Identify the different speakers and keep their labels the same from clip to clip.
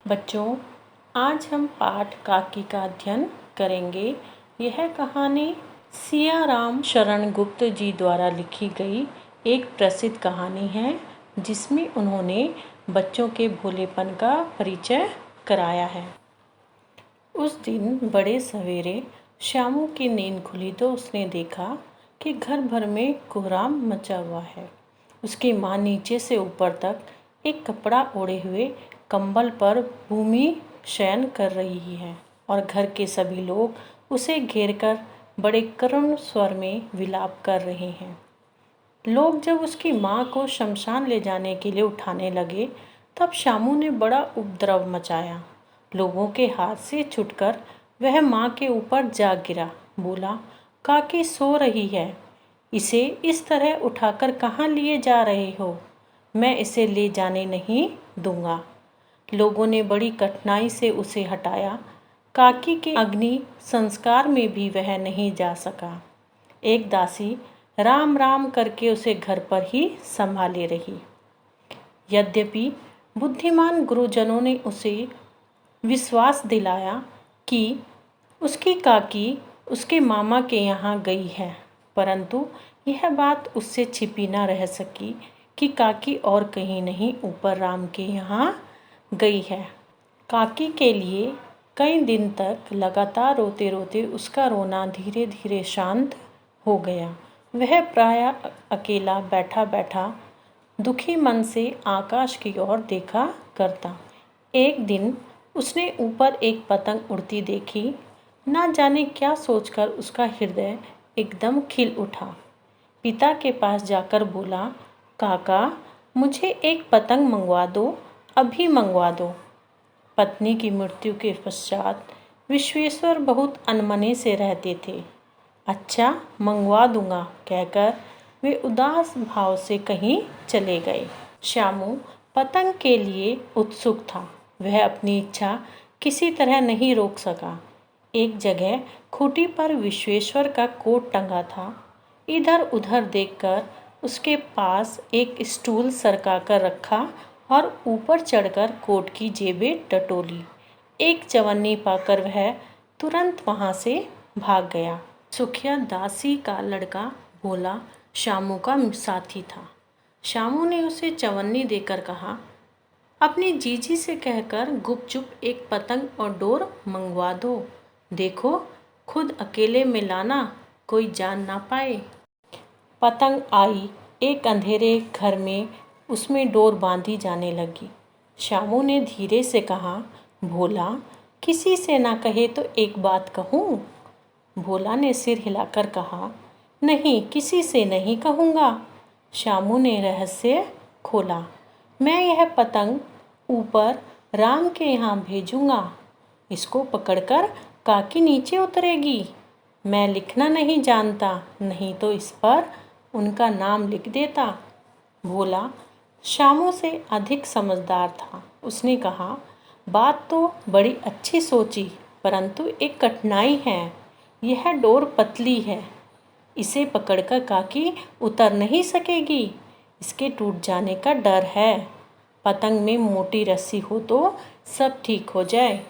Speaker 1: बच्चों, आज हम पाठ काकी का अध्ययन करेंगे। यह कहानी सियाराम शरण गुप्त जी द्वारा लिखी गई एक प्रसिद्ध कहानी है, जिसमें उन्होंने बच्चों के भोलेपन का परिचय कराया है। उस दिन बड़े सवेरे श्यामू की नींद खुली तो उसने देखा कि घर भर में कोहराम मचा हुआ है। उसकी माँ नीचे से ऊपर तक एक कपड़ा ओढ़े हुए कंबल पर भूमि शयन कर रही है और घर के सभी लोग उसे घेरकर बड़े करुण स्वर में विलाप कर रहे हैं। लोग जब उसकी माँ को शमशान ले जाने के लिए उठाने लगे, तब श्यामू ने बड़ा उपद्रव मचाया। लोगों के हाथ से छुटकर वह माँ के ऊपर जा गिरा। बोला, काकी सो रही है, इसे इस तरह उठाकर कहाँ लिए जा रहे हो? मैं इसे ले जाने नहीं दूंगा। लोगों ने बड़ी कठिनाई से उसे हटाया। काकी के अग्नि संस्कार में भी वह नहीं जा सका। एक दासी राम राम करके उसे घर पर ही संभाले रही। यद्यपि बुद्धिमान गुरुजनों ने उसे विश्वास दिलाया कि उसकी काकी उसके मामा के यहाँ गई है, परंतु यह बात उससे छिपी न रह सकी कि काकी और कहीं नहीं ऊपर राम के यहाँ गई है। काकी के लिए कई दिन तक लगातार रोते रोते उसका रोना धीरे धीरे शांत हो गया। वह प्रायः अकेला बैठा बैठा दुखी मन से आकाश की ओर देखा करता। एक दिन उसने ऊपर एक पतंग उड़ती देखी। ना जाने क्या सोचकर उसका हृदय एकदम खिल उठा। पिता के पास जाकर बोला, काका, मुझे एक पतंग मंगवा दो, अभी मंगवा दो। पत्नी की मृत्यु के पश्चात विश्वेश्वर बहुत अनमने से रहते थे। अच्छा, मंगवा दूंगा कहकर वे उदास भाव से कहीं चले गए। श्यामू पतंग के लिए उत्सुक था। वह अपनी इच्छा किसी तरह नहीं रोक सका। एक जगह खूंटी पर विश्वेश्वर का कोट टंगा था। इधर उधर देखकर उसके पास एक स्टूल सरका कर रखा और ऊपर चढ़कर कोट की जेबें टटोली। एक चवन्नी पाकर वह तुरंत वहाँ से भाग गया। सुखिया दासी का लड़का भोला श्यामू का साथी था। श्यामू ने उसे चवन्नी देकर कहा, अपनी जीजी से कहकर गुपचुप एक पतंग और डोर मंगवा दो। देखो, खुद अकेले में लाना, कोई जान ना पाए। पतंग आई। एक अंधेरे घर में उसमें डोर बांधी जाने लगी। श्यामू ने धीरे से कहा, भोला, किसी से ना कहे तो एक बात कहूँ? भोला ने सिर हिलाकर कहा, नहीं, किसी से नहीं कहूँगा। श्यामू ने रहस्य खोला, मैं यह पतंग ऊपर राम के यहाँ भेजूँगा। इसको पकड़कर काकी नीचे उतरेगी। मैं लिखना नहीं जानता, नहीं तो इस पर उनका नाम लिख देता। भोला श्यामू से अधिक समझदार था। उसने कहा, बात तो बड़ी अच्छी सोची, परंतु एक कठिनाई है। यह डोर पतली है, इसे पकड़कर काकी उतर नहीं सकेगी। इसके टूट जाने का डर है। पतंग में मोटी रस्सी हो तो सब ठीक हो जाए।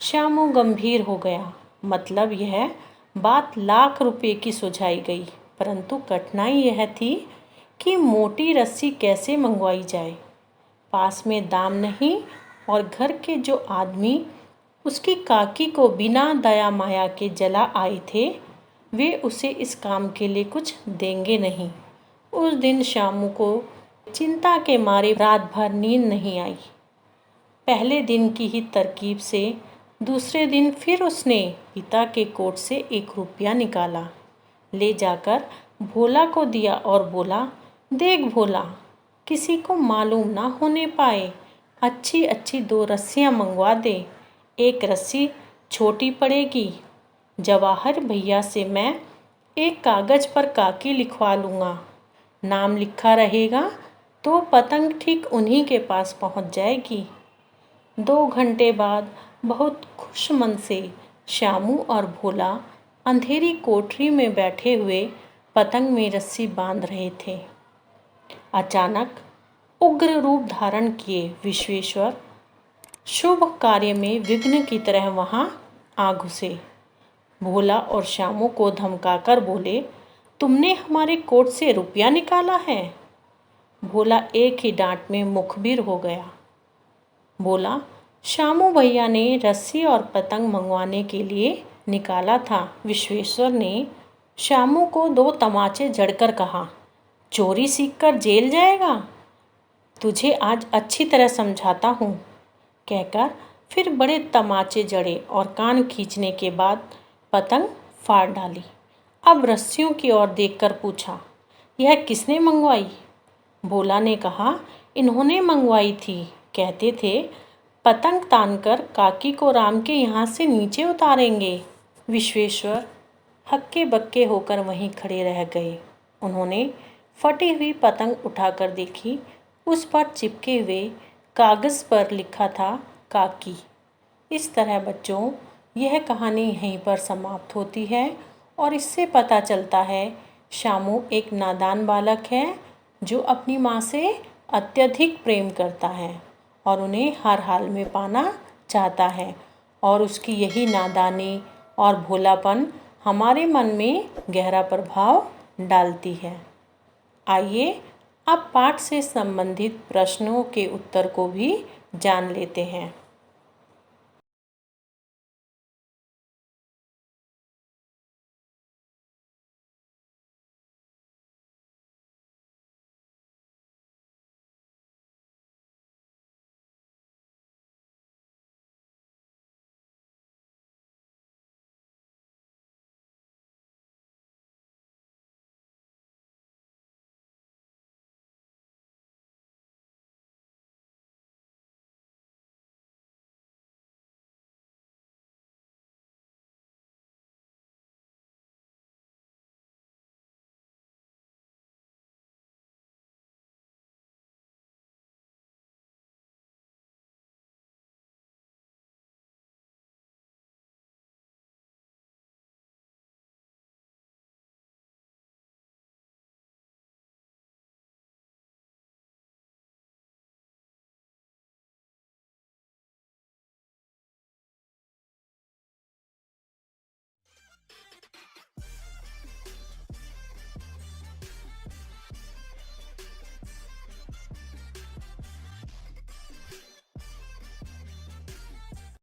Speaker 1: श्यामू गंभीर हो गया। मतलब यह बात लाख रुपए की सुझाई गई, परंतु कठिनाई यह थी कि मोटी रस्सी कैसे मंगवाई जाए। पास में दाम नहीं और घर के जो आदमी उसकी काकी को बिना दया माया के जला आए थे, वे उसे इस काम के लिए कुछ देंगे नहीं। उस दिन श्यामू को चिंता के मारे रात भर नींद नहीं आई। पहले दिन की ही तरकीब से दूसरे दिन फिर उसने पिता के कोट से 1 रुपया निकाला, ले जाकर भोला को दिया और बोला, देख भोला, किसी को मालूम ना होने पाए, अच्छी अच्छी 2 रस्सियाँ मंगवा दे। एक रस्सी छोटी पड़ेगी। जवाहर भैया से मैं एक कागज़ पर काकी लिखवा लूँगा। नाम लिखा रहेगा तो पतंग ठीक उन्हीं के पास पहुँच जाएगी। 2 घंटे बाद बहुत खुश मन से श्यामू और भोला अंधेरी कोठरी में बैठे हुए पतंग में रस्सी बांध रहे थे। अचानक उग्र रूप धारण किए विश्वेश्वर शुभ कार्य में विघ्न की तरह वहाँ आ घुसे। भोला और श्यामू को धमकाकर बोले, तुमने हमारे कोट से रुपया निकाला है। भोला एक ही डांट में मुखबिर हो गया। बोला, श्यामू भैया ने रस्सी और पतंग मंगवाने के लिए निकाला था। विश्वेश्वर ने श्यामू को 2 तमाचे जड़कर कहा, चोरी सीखकर जेल जाएगा, तुझे आज अच्छी तरह समझाता हूँ, कहकर फिर बड़े तमाचे जड़े और कान खींचने के बाद पतंग फाड़ डाली। अब रस्सियों की ओर देखकर पूछा, यह किसने मंगवाई? भोला ने कहा, इन्होंने मंगवाई थी। कहते थे पतंग तानकर काकी को राम के यहाँ से नीचे उतारेंगे। विश्वेश्वर हक्के बक्के होकर वहीं खड़े रह गए। उन्होंने फटी हुई पतंग उठाकर देखी। उस पर चिपके हुए कागज़ पर लिखा था काकी। इस तरह बच्चों, यह कहानी यहीं पर समाप्त होती है और इससे पता चलता है श्यामू एक नादान बालक है जो अपनी माँ से अत्यधिक प्रेम करता है और उन्हें हर हाल में पाना चाहता है, और उसकी यही नादानी और भोलापन हमारे मन में गहरा प्रभाव डालती है। आइए अब पाठ से संबंधित प्रश्नों के उत्तर को भी जान लेते हैं।